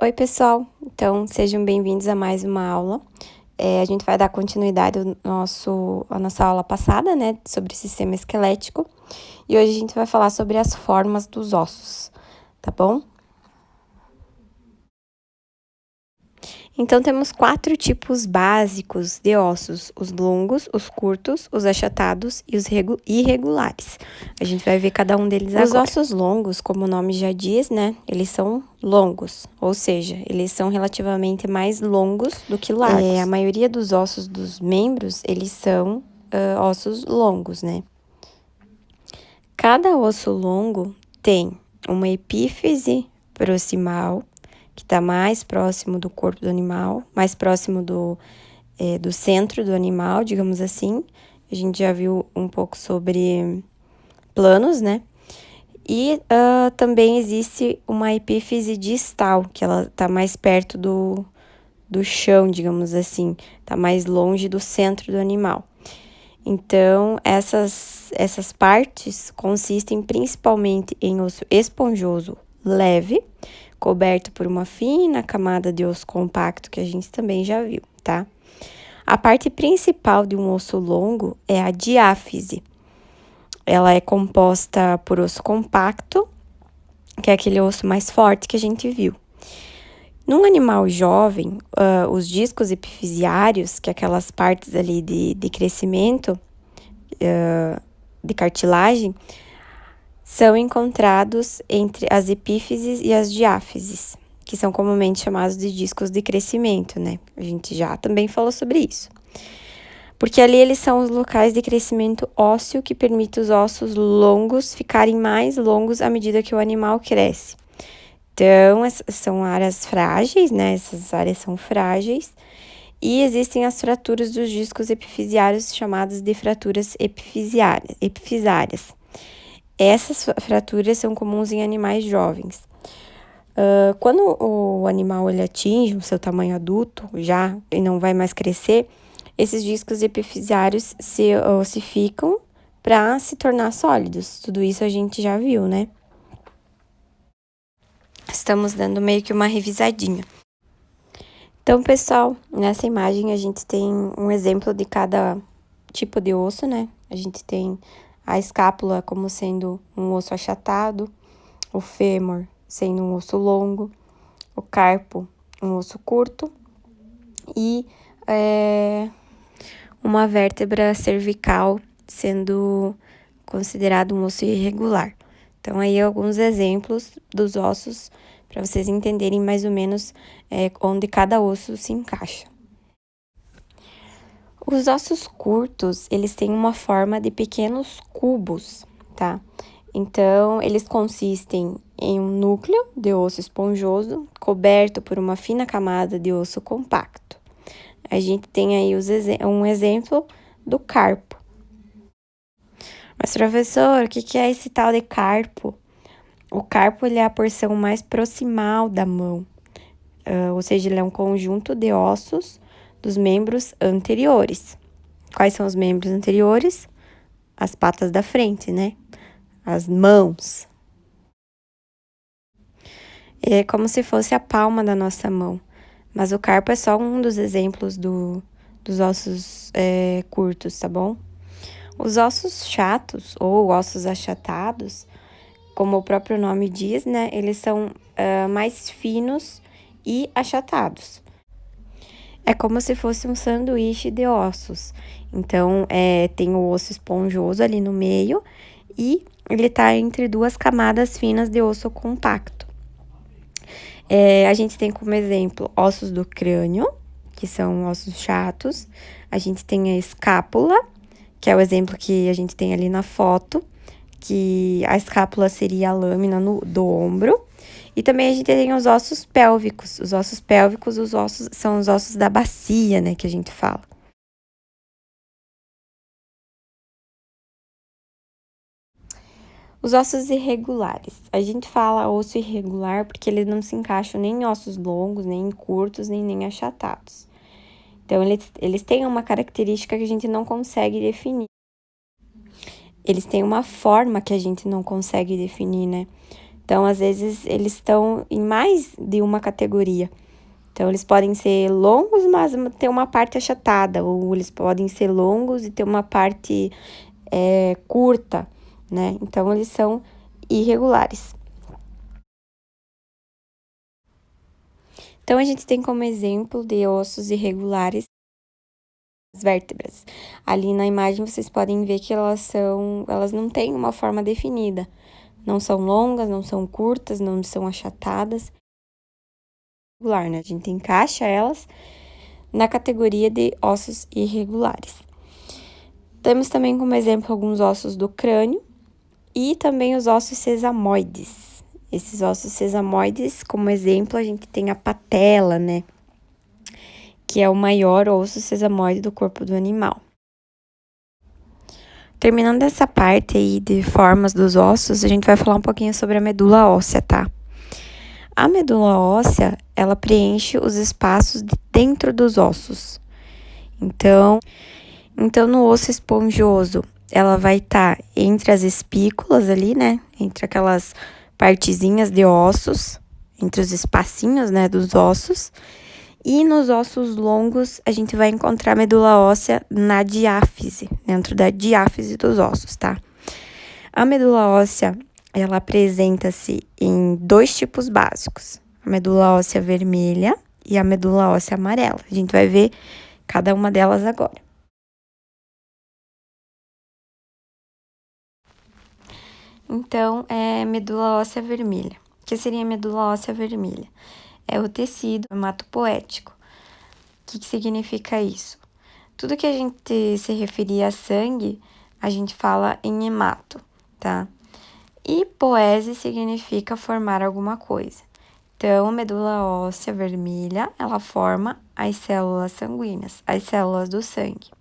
Oi, pessoal! Então, sejam bem-vindos a mais uma aula. A gente vai dar continuidade à nossa aula passada, né, sobre o sistema esquelético. E hoje a gente vai falar sobre as formas dos ossos, tá bom? Então, temos 4 tipos básicos de ossos: os longos, os curtos, os achatados e os irregulares. A gente vai ver cada um deles agora. Os ossos longos, como o nome já diz, né, eles são longos, ou seja, eles são relativamente mais longos do que largos. A maioria dos ossos dos membros, eles são ossos longos, né? Cada osso longo tem uma epífise proximal, que está mais próximo do corpo do animal, mais próximo do centro do animal, digamos assim. A gente já viu um pouco sobre planos, né? E também existe uma epífise distal, que ela está mais perto do chão, digamos assim, está mais longe do centro do animal. Então, essas partes consistem principalmente em osso esponjoso leve, coberto por uma fina camada de osso compacto, que a gente também já viu, tá? A parte principal de um osso longo é a diáfise. Ela é composta por osso compacto, que é aquele osso mais forte que a gente viu. Num animal jovem, os discos epifisiários, que é aquelas partes ali de crescimento de cartilagem, são encontrados entre as epífises e as diáfises, que são comumente chamados de discos de crescimento, né? A gente já também falou sobre isso. Porque ali eles são os locais de crescimento ósseo que permite os ossos longos ficarem mais longos à medida que o animal cresce. Então, são áreas frágeis, né? Essas áreas são frágeis. E existem as fraturas dos discos epifisiários, chamadas de fraturas epifisárias. Essas fraturas são comuns em animais jovens. Quando o animal ele atinge o seu tamanho adulto já e não vai mais crescer, esses discos epifisiários se ossificam para se tornar sólidos. Tudo isso a gente já viu, né? Estamos dando meio que uma revisadinha. Então, pessoal, nessa imagem a gente tem um exemplo de cada tipo de osso, né? A gente tem a escápula como sendo um osso achatado, o fêmur sendo um osso longo, o carpo um osso curto e uma vértebra cervical sendo considerado um osso irregular. Então, aí alguns exemplos dos ossos para vocês entenderem mais ou menos onde cada osso se encaixa. Os ossos curtos, eles têm uma forma de pequenos cubos, tá? Então, eles consistem em um núcleo de osso esponjoso, coberto por uma fina camada de osso compacto. A gente tem aí um exemplo do carpo. Mas, professor, o que é esse tal de carpo? O carpo, ele é a porção mais proximal da mão, ou seja, ele é um conjunto de ossos dos membros anteriores. Quais são os membros anteriores? As patas da frente, né? As mãos. É como se fosse a palma da nossa mão. Mas o carpo é só um dos exemplos dos ossos curtos, tá bom? Os ossos chatos ou ossos achatados, como o próprio nome diz, né? Eles são mais finos e achatados. É como se fosse um sanduíche de ossos. Então, tem o osso esponjoso ali no meio e ele tá entre duas camadas finas de osso compacto. A gente tem como exemplo ossos do crânio, que são ossos chatos. A gente tem a escápula, que é o exemplo que a gente tem ali na foto, que a escápula seria a lâmina do ombro. E também a gente tem os ossos pélvicos. Os ossos pélvicos, são os ossos da bacia, né, que a gente fala. Os ossos irregulares. A gente fala osso irregular porque eles não se encaixam nem em ossos longos, nem em curtos, nem achatados. Então, eles têm uma característica que a gente não consegue definir. Eles têm uma forma que a gente não consegue definir, né? Então, às vezes, eles estão em mais de uma categoria. Então, eles podem ser longos, mas ter uma parte achatada, ou eles podem ser longos e ter uma parte curta, né? Então, eles são irregulares. Então, a gente tem como exemplo de ossos irregulares as vértebras. Ali na imagem, vocês podem ver que elas não têm uma forma definida. Não são longas, não são curtas, não são achatadas. Irregular, né? A gente encaixa elas na categoria de ossos irregulares. Temos também como exemplo alguns ossos do crânio e também os ossos sesamoides. Esses ossos sesamoides, como exemplo, a gente tem a patela, né? Que é o maior osso sesamoide do corpo do animal. Terminando essa parte aí de formas dos ossos, a gente vai falar um pouquinho sobre a medula óssea, tá? A medula óssea, ela preenche os espaços de dentro dos ossos. Então no osso esponjoso, ela vai estar entre as espículas ali, né? Entre aquelas partezinhas de ossos, entre os espacinhos, né, dos ossos. E nos ossos longos, a gente vai encontrar a medula óssea na diáfise, dentro da diáfise dos ossos, tá? A medula óssea, ela apresenta-se em 2 tipos básicos: a medula óssea vermelha e a medula óssea amarela. A gente vai ver cada uma delas agora. Então, medula óssea vermelha. O que seria a medula óssea vermelha? É o tecido hematopoético. O que significa isso? Tudo que a gente se referir a sangue, a gente fala em hemato, tá? E poese significa formar alguma coisa. Então, a medula óssea vermelha, ela forma as células sanguíneas, as células do sangue.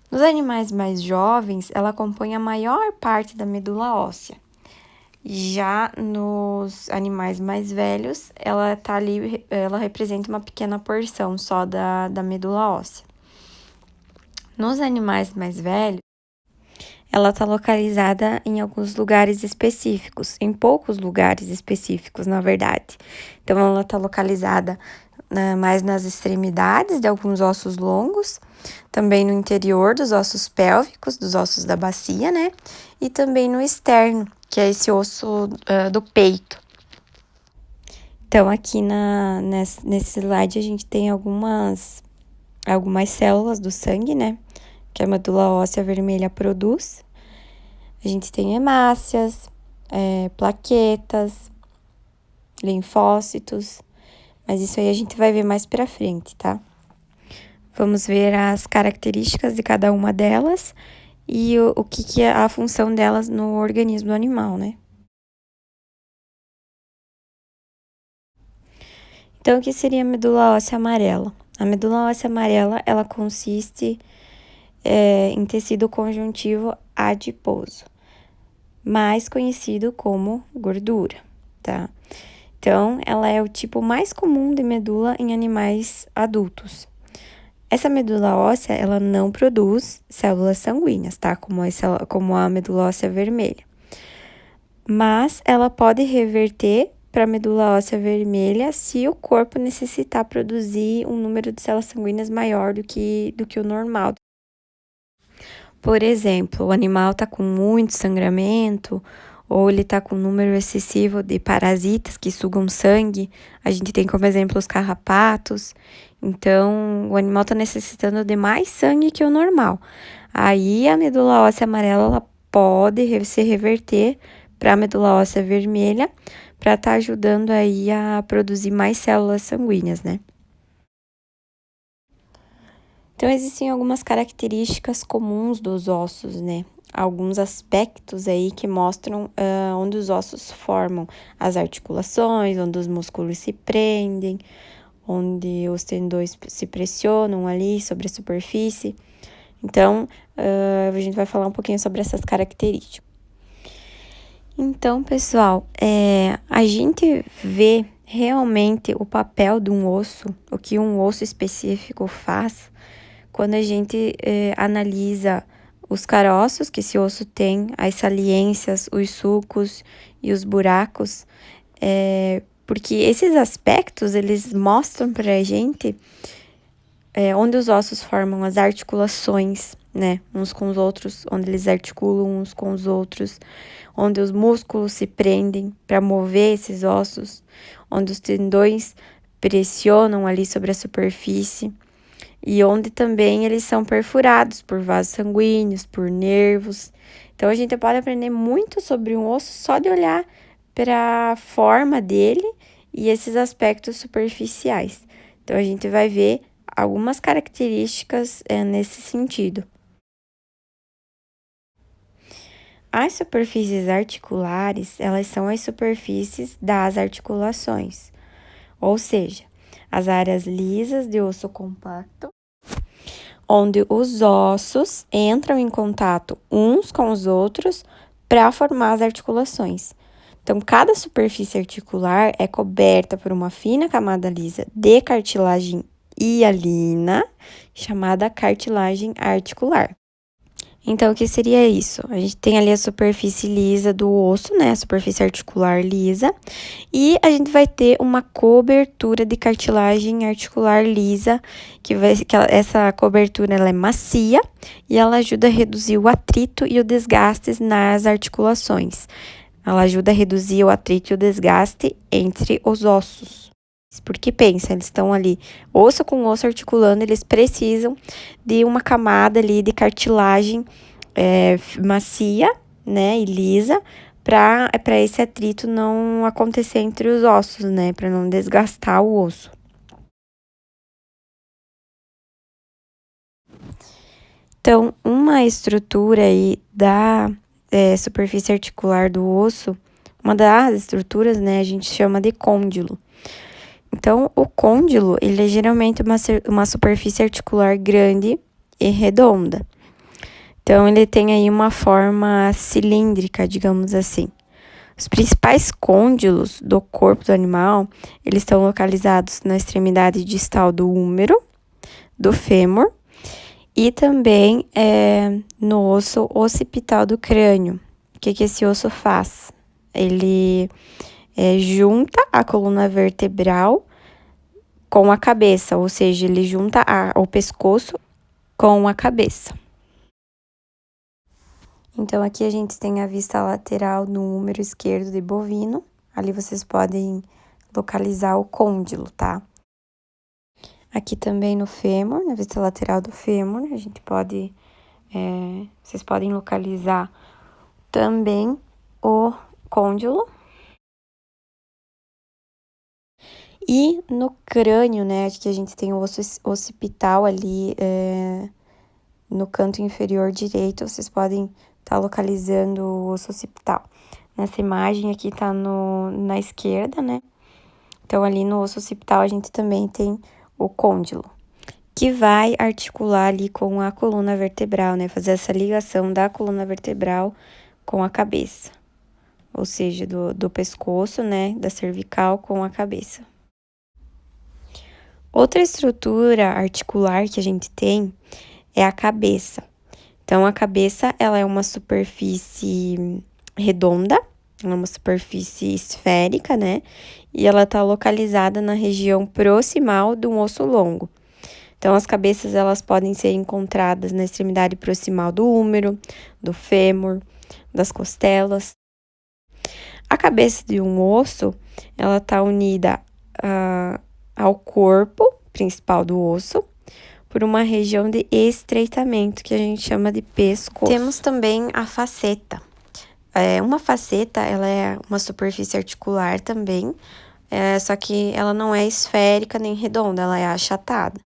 Nos animais mais jovens, ela compõe a maior parte da medula óssea. Já nos animais mais velhos, ela tá ali, ela representa uma pequena porção só da medula óssea. Nos animais mais velhos, ela está localizada em alguns lugares específicos, em poucos lugares específicos, na verdade. Então, ela está localizada mais nas extremidades de alguns ossos longos, também no interior dos ossos pélvicos, dos ossos da bacia, né? E também no externo, que é esse osso do peito. Então, aqui nesse slide, a gente tem algumas células do sangue, né? Que a medula óssea vermelha produz. A gente tem hemácias, plaquetas, linfócitos, mas isso aí a gente vai ver mais pra frente, tá? Vamos ver as características de cada uma delas e o que é a função delas no organismo do animal, né? Então, o que seria a medula óssea amarela? A medula óssea amarela, ela consiste em tecido conjuntivo adiposo, mais conhecido como gordura, tá? Então, ela é o tipo mais comum de medula em animais adultos. Essa medula óssea, ela não produz células sanguíneas, tá? Como a medula óssea vermelha. Mas ela pode reverter para a medula óssea vermelha se o corpo necessitar produzir um número de células sanguíneas maior do que o normal. Por exemplo, o animal está com muito sangramento ou ele está com um número excessivo de parasitas que sugam sangue. A gente tem como exemplo os carrapatos. Então, o animal está necessitando de mais sangue que o normal. Aí, a medula óssea amarela ela pode se reverter para a medula óssea vermelha para estar ajudando aí a produzir mais células sanguíneas, né? Então, existem algumas características comuns dos ossos, né? Alguns aspectos aí que mostram onde os ossos formam as articulações, onde os músculos se prendem, onde os tendões se pressionam ali sobre a superfície. Então, a gente vai falar um pouquinho sobre essas características. Então, pessoal, a gente vê realmente o papel de um osso, o que um osso específico faz, quando a gente analisa os caroços que esse osso tem, as saliências, os sulcos e os buracos, porque esses aspectos, eles mostram pra gente onde os ossos formam as articulações, né, uns com os outros, onde eles articulam uns com os outros, onde os músculos se prendem para mover esses ossos, onde os tendões pressionam ali sobre a superfície e onde também eles são perfurados por vasos sanguíneos, por nervos. Então a gente pode aprender muito sobre um osso só de olhar para a forma dele e esses aspectos superficiais. Então a gente vai ver algumas características nesse sentido. As superfícies articulares, elas são as superfícies das articulações, ou seja, as áreas lisas de osso compacto, onde os ossos entram em contato uns com os outros para formar as articulações. Então, cada superfície articular é coberta por uma fina camada lisa de cartilagem hialina, chamada cartilagem articular. Então, o que seria isso? A gente tem ali a superfície lisa do osso, né? A superfície articular lisa. E a gente vai ter uma cobertura de cartilagem articular lisa, essa cobertura ela é macia e ela ajuda a reduzir o atrito e o desgaste nas articulações. Ela ajuda a reduzir o atrito e o desgaste entre os ossos. Porque pensa, eles estão ali osso com osso articulando, eles precisam de uma camada ali de cartilagem macia, né, e lisa, para esse atrito não acontecer entre os ossos, né, para não desgastar o osso. Então, uma estrutura aí da superfície articular do osso, uma das estruturas, né, a gente chama de côndilo. Então, o côndilo, ele é geralmente uma superfície articular grande e redonda. Então, ele tem aí uma forma cilíndrica, digamos assim. Os principais côndilos do corpo do animal, eles estão localizados na extremidade distal do húmero, do fêmur, e também no osso occipital do crânio. O que esse osso faz? Ele junta a coluna vertebral com a cabeça, ou seja, ele junta o pescoço com a cabeça. Então, aqui a gente tem a vista lateral no húmero esquerdo de bovino. Ali vocês podem localizar o côndilo, tá? Aqui também no fêmur, na vista lateral do fêmur, a gente pode... vocês podem localizar também o côndilo. E no crânio, né, acho que a gente tem o osso occipital ali no canto inferior direito, vocês podem estar localizando o osso occipital. Nessa imagem aqui tá na esquerda, né? Então, ali no osso occipital a gente também tem o côndilo, que vai articular ali com a coluna vertebral, né? Fazer essa ligação da coluna vertebral com a cabeça. Ou seja, do pescoço, né? Da cervical com a cabeça. Outra estrutura articular que a gente tem é a cabeça. Então, a cabeça, ela é uma superfície redonda, ela é uma superfície esférica, né? E ela tá localizada na região proximal do osso longo. Então, as cabeças, elas podem ser encontradas na extremidade proximal do húmero, do fêmur, das costelas. A cabeça de um osso, ela tá unida ao corpo principal do osso, por uma região de estreitamento, que a gente chama de pescoço. Temos também a faceta. Uma faceta, ela é uma superfície articular também, só que ela não é esférica nem redonda, ela é achatada.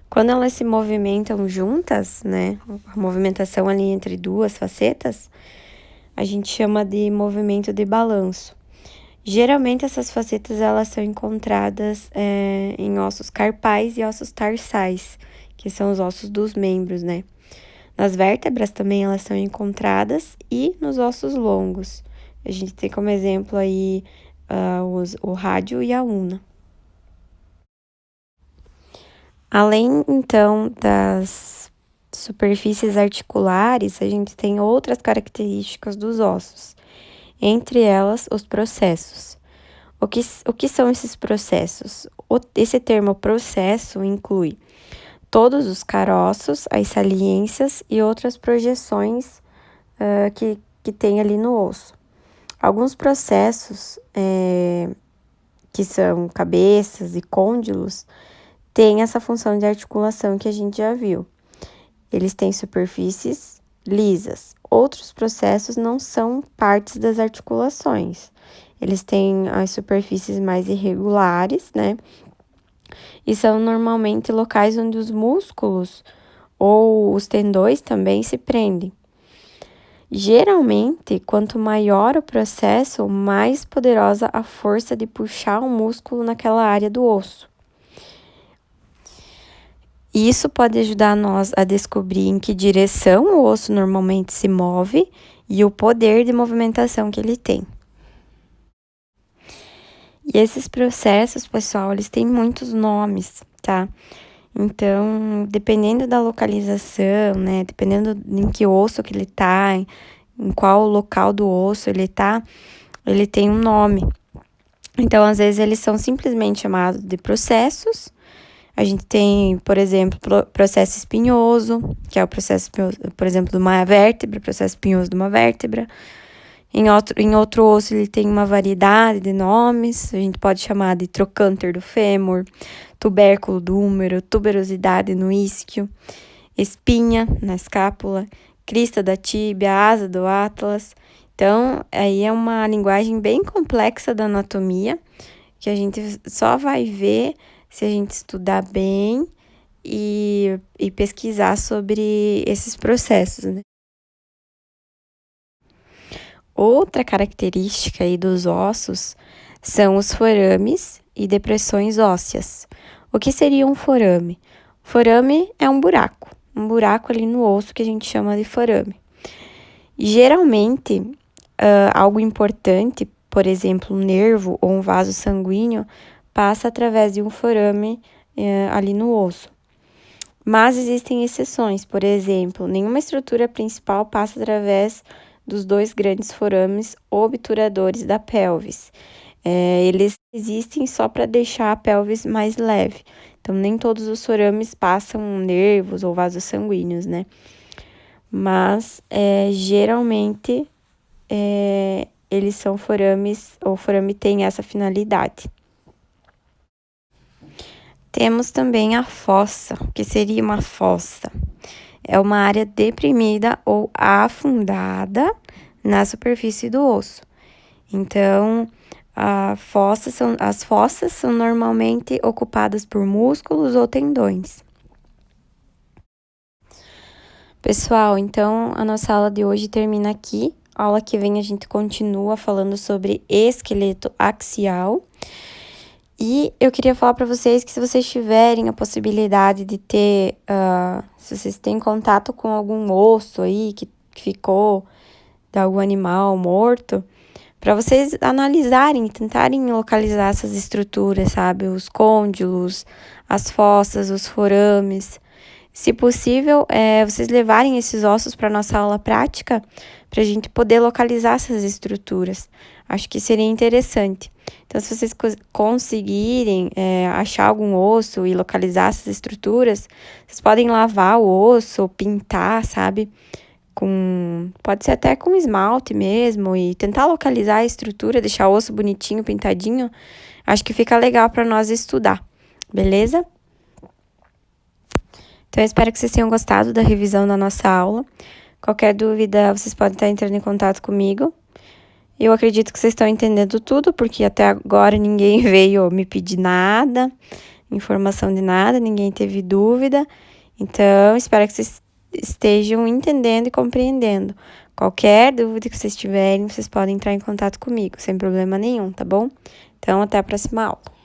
Quando elas se movimentam juntas, né, a movimentação ali entre duas facetas, a gente chama de movimento de balanço. Geralmente, essas facetas, elas são encontradas em ossos carpais e ossos tarsais, que são os ossos dos membros, né? Nas vértebras também elas são encontradas e nos ossos longos. A gente tem como exemplo aí o rádio e a una. Além, então, das superfícies articulares, a gente tem outras características dos ossos, entre elas os processos. O que são esses processos? Esse termo processo inclui todos os caroços, as saliências e outras projeções que tem ali no osso. Alguns processos, que são cabeças e côndilos, têm essa função de articulação que a gente já viu. Eles têm superfícies lisas. Outros processos não são partes das articulações. Eles têm as superfícies mais irregulares, né? E são normalmente locais onde os músculos ou os tendões também se prendem. Geralmente, quanto maior o processo, mais poderosa a força de puxar o músculo naquela área do osso. Isso pode ajudar nós a descobrir em que direção o osso normalmente se move e o poder de movimentação que ele tem. E esses processos, pessoal, eles têm muitos nomes, tá? Então, dependendo da localização, né? Dependendo em que osso que ele tá, em qual local do osso ele tá, ele tem um nome. Então, às vezes, eles são simplesmente chamados de processos. A gente tem, por exemplo, processo espinhoso, que é o processo, por exemplo, de uma vértebra, processo espinhoso de uma vértebra. Em outro osso, ele tem uma variedade de nomes. A gente pode chamar de trocânter do fêmur, tubérculo do húmero, tuberosidade no isquio, espinha na escápula, crista da tíbia, asa do atlas. Então, aí é uma linguagem bem complexa da anatomia, que a gente só vai ver se a gente estudar bem e pesquisar sobre esses processos, né? Outra característica aí dos ossos são os forames e depressões ósseas. O que seria um forame? Forame é um buraco ali no osso que a gente chama de forame. Geralmente, algo importante, por exemplo, um nervo ou um vaso sanguíneo, passa através de um forame ali no osso. Mas existem exceções, por exemplo, nenhuma estrutura principal passa através dos dois grandes forames obturadores da pelvis. Eles existem só para deixar a pelvis mais leve. Então, nem todos os forames passam nervos ou vasos sanguíneos, né? Mas, geralmente, eles são forames, ou o forame tem essa finalidade. Temos também a fossa. O que seria uma fossa? É uma área deprimida ou afundada na superfície do osso. Então, as fossas são normalmente ocupadas por músculos ou tendões. Pessoal, então a nossa aula de hoje termina aqui. A aula que vem a gente continua falando sobre esqueleto axial. E eu queria falar para vocês que se vocês tiverem a possibilidade de ter, se vocês têm contato com algum osso aí que ficou de algum animal morto, para vocês analisarem, tentarem localizar essas estruturas, sabe? Os côndilos, as fossas, os forames. Se possível, vocês levarem esses ossos para nossa aula prática, para a gente poder localizar essas estruturas. Acho que seria interessante. Então, se vocês conseguirem achar algum osso e localizar essas estruturas, vocês podem lavar o osso, pintar, sabe? Pode ser até com esmalte mesmo, e tentar localizar a estrutura, deixar o osso bonitinho, pintadinho. Acho que fica legal para nós estudar, beleza? Então, eu espero que vocês tenham gostado da revisão da nossa aula. Qualquer dúvida, vocês podem estar entrando em contato comigo. Eu acredito que vocês estão entendendo tudo, porque até agora ninguém veio me pedir nada, informação de nada, ninguém teve dúvida. Então, espero que vocês estejam entendendo e compreendendo. Qualquer dúvida que vocês tiverem, vocês podem entrar em contato comigo, sem problema nenhum, tá bom? Então, até a próxima aula.